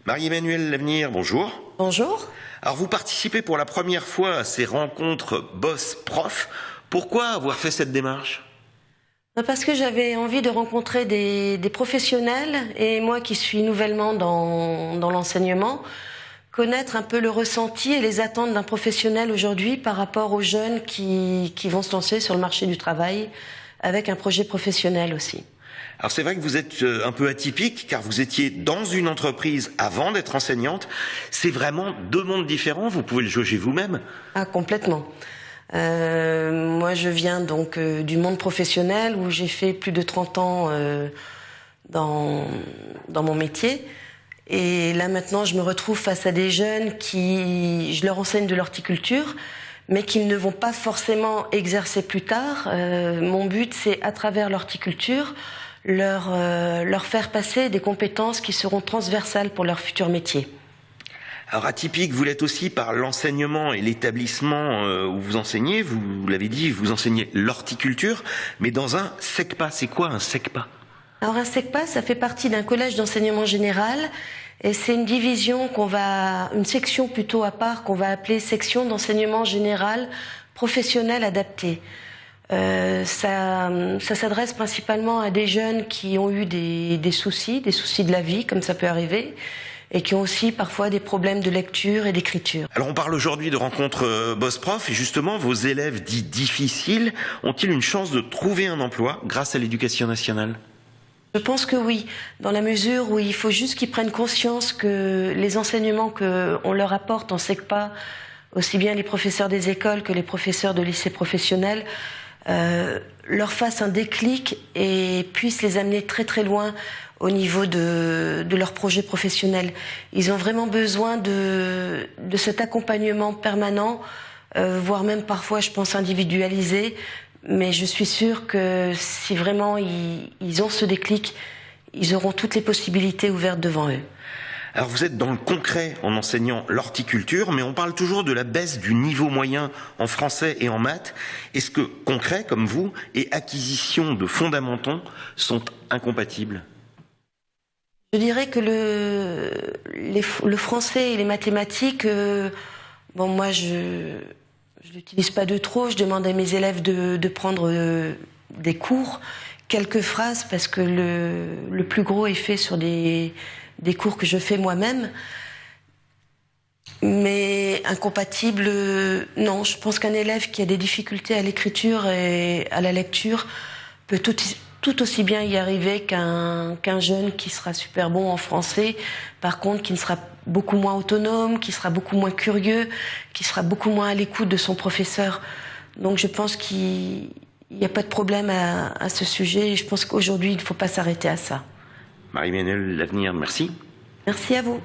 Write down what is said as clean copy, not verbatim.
Marie-Emmanuelle Lavenir, bonjour. Bonjour. Alors vous participez pour la première fois à ces rencontres boss-prof. Pourquoi avoir fait cette démarche ? Parce que j'avais envie de rencontrer des professionnels et moi qui suis nouvellement dans l'enseignement, connaître un peu le ressenti et les attentes d'un professionnel aujourd'hui par rapport aux jeunes qui vont se lancer sur le marché du travail avec un projet professionnel aussi. Alors c'est vrai que vous êtes un peu atypique car vous étiez dans une entreprise avant d'être enseignante. C'est vraiment deux mondes différents, vous pouvez le jauger vous-même. Ah, complètement. Moi je viens donc du monde professionnel où j'ai fait plus de 30 ans dans mon métier. Et là maintenant je me retrouve face à des jeunes qui, je leur enseigne de l'horticulture, mais qu'ils ne vont pas forcément exercer plus tard. Mon but c'est à travers l'horticulture leur faire passer des compétences qui seront transversales pour leur futur métier. Alors atypique, vous l'êtes aussi par l'enseignement et l'établissement où vous enseignez. Vous l'avez dit, vous enseignez l'horticulture, mais dans un SECPA. C'est quoi un SECPA ? Alors un SECPA, ça fait partie d'un collège d'enseignement général et c'est une division une section plutôt à part qu'on va appeler section d'enseignement général professionnel adapté. Ça s'adresse principalement à des jeunes qui ont eu des soucis de la vie, comme ça peut arriver, et qui ont aussi parfois des problèmes de lecture et d'écriture. Alors on parle aujourd'hui de rencontres boss-prof, et justement vos élèves dits difficiles ont-ils une chance de trouver un emploi grâce à l'éducation nationale ? Je pense que oui, dans la mesure où il faut juste qu'ils prennent conscience que les enseignements qu'on leur apporte en SECPA, aussi bien les professeurs des écoles que les professeurs de lycées professionnels, leur fassent un déclic et puissent les amener très très loin au niveau de leur projet professionnel. Ils ont vraiment besoin de cet accompagnement permanent, voire même parfois, je pense, individualisé. Mais je suis sûre que si vraiment ils ont ce déclic, ils auront toutes les possibilités ouvertes devant eux. Alors vous êtes dans le concret en enseignant l'horticulture, mais on parle toujours de la baisse du niveau moyen en français et en maths. Est-ce que concret, comme vous, et acquisition de fondamentaux sont incompatibles ? Je dirais que le français et les mathématiques, bon moi je l'utilise pas de trop. Je demande à mes élèves de prendre des cours, quelques phrases, parce que le plus gros est fait sur des cours que je fais moi-même. Mais incompatible, non. Je pense qu'un élève qui a des difficultés à l'écriture et à la lecture peut tout aussi bien y arriver qu'un jeune qui sera super bon en français, par contre qui ne sera beaucoup moins autonome, qui sera beaucoup moins curieux, qui sera beaucoup moins à l'écoute de son professeur. Donc je pense qu'il n'y a pas de problème à ce sujet et je pense qu'aujourd'hui il ne faut pas s'arrêter à ça. Marie-Emmanuelle Lavenir, merci. Merci à vous.